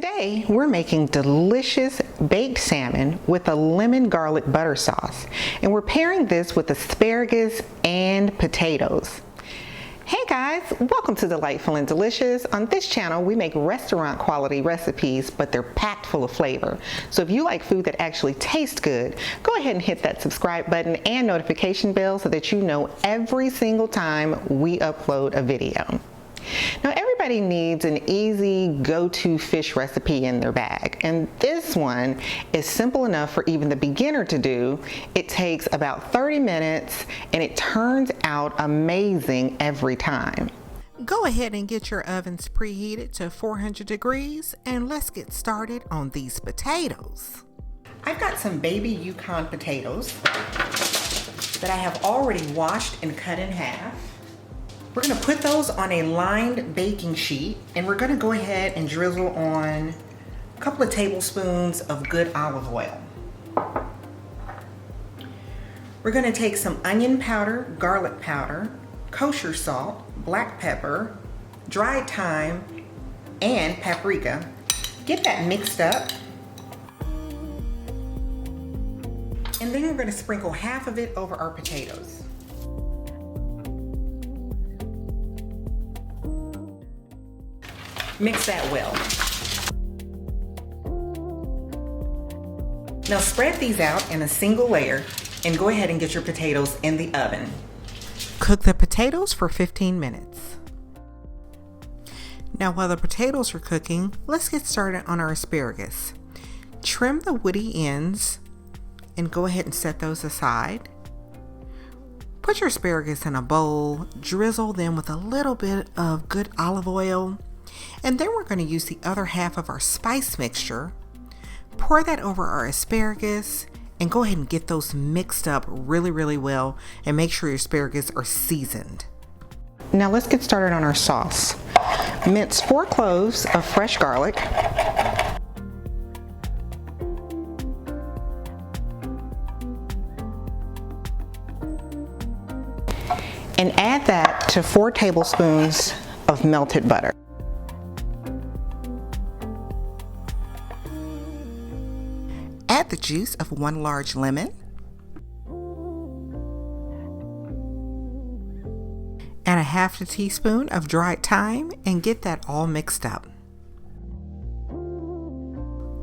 Today, we're making delicious baked salmon with a lemon garlic butter sauce, and we're pairing this with asparagus and potatoes. Hey guys, welcome to Delightful and Delicious. On this channel, we make restaurant quality recipes, but they're packed full of flavor. So if you like food that actually tastes good, go ahead and hit that subscribe button and notification bell so that you know every single time we upload a video. Now, everybody needs an easy go-to fish recipe in their bag, and this one is simple enough for even the beginner to do. It takes about 30 minutes and it turns out amazing every time. Go ahead and get your ovens preheated to 400 degrees and let's get started on these potatoes. I've got some baby Yukon potatoes that I have already washed and cut in half. We're going to put those on a lined baking sheet, and we're going to go ahead and drizzle on a couple of tablespoons of good olive oil. We're going to take some onion powder, garlic powder, kosher salt, black pepper, dried thyme, and paprika. Get that mixed up. And then we're going to sprinkle half of it over our potatoes. Mix that well. Now spread these out in a single layer and go ahead and get your potatoes in the oven. Cook the potatoes for 15 minutes. Now while the potatoes are cooking, let's get started on our asparagus. Trim the woody ends and go ahead and set those aside. Put your asparagus in a bowl, drizzle them with a little bit of good olive oil. And then we're going to use the other half of our spice mixture, pour that over our asparagus, and go ahead and get those mixed up really well, and make sure your asparagus are seasoned. Now let's get started on our sauce. Mince 4 cloves of fresh garlic. And add that to 4 tablespoons of melted butter. Add the juice of 1 large lemon. And a half a teaspoon of dried thyme, and get that all mixed up.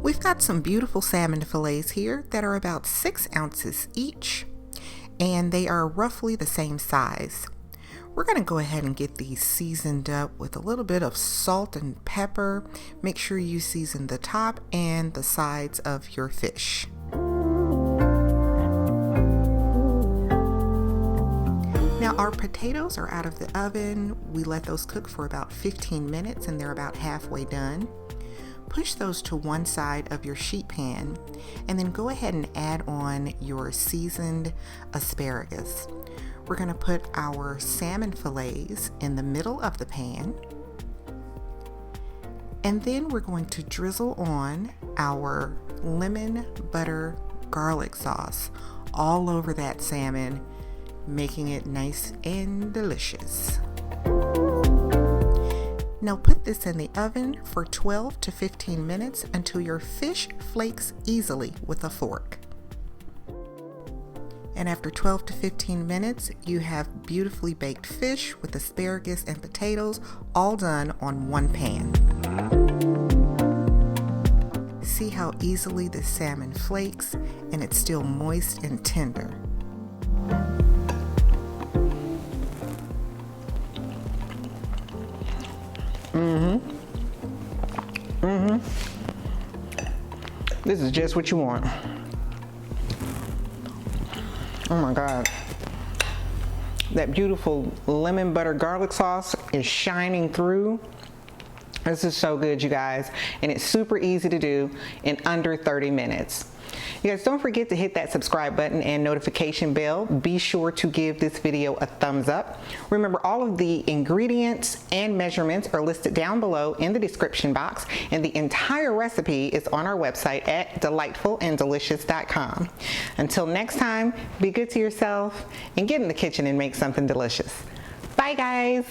We've got some beautiful salmon fillets here that are about 6 ounces each, and they are roughly the same size. We're going to go ahead and get these seasoned up with a little bit of salt and pepper. Make sure you season the top and the sides of your fish. Now our potatoes are out of the oven. We let those cook for about 15 minutes and they're about halfway done. Push those to one side of your sheet pan and then go ahead and add on your seasoned asparagus. We're going to put our salmon fillets in the middle of the pan, and then we're going to drizzle on our lemon butter garlic sauce all over that salmon, making it nice and delicious. Now put this in the oven for 12 to 15 minutes until your fish flakes easily with a fork. And after 12 to 15 minutes, you have beautifully baked fish with asparagus and potatoes all done on one pan. See how easily the salmon flakes, and it's still moist and tender. This is just what you want. Oh my God. That beautiful lemon butter garlic sauce is shining through. This is so good, you guys, and it's super easy to do in under 30 minutes. You guys, don't forget to hit that subscribe button and notification bell. Be sure to give this video a thumbs up. Remember, all of the ingredients and measurements are listed down below in the description box, and the entire recipe is on our website at delightfulanddelicious.com. Until next time, be good to yourself and get in the kitchen and make something delicious. Bye, guys.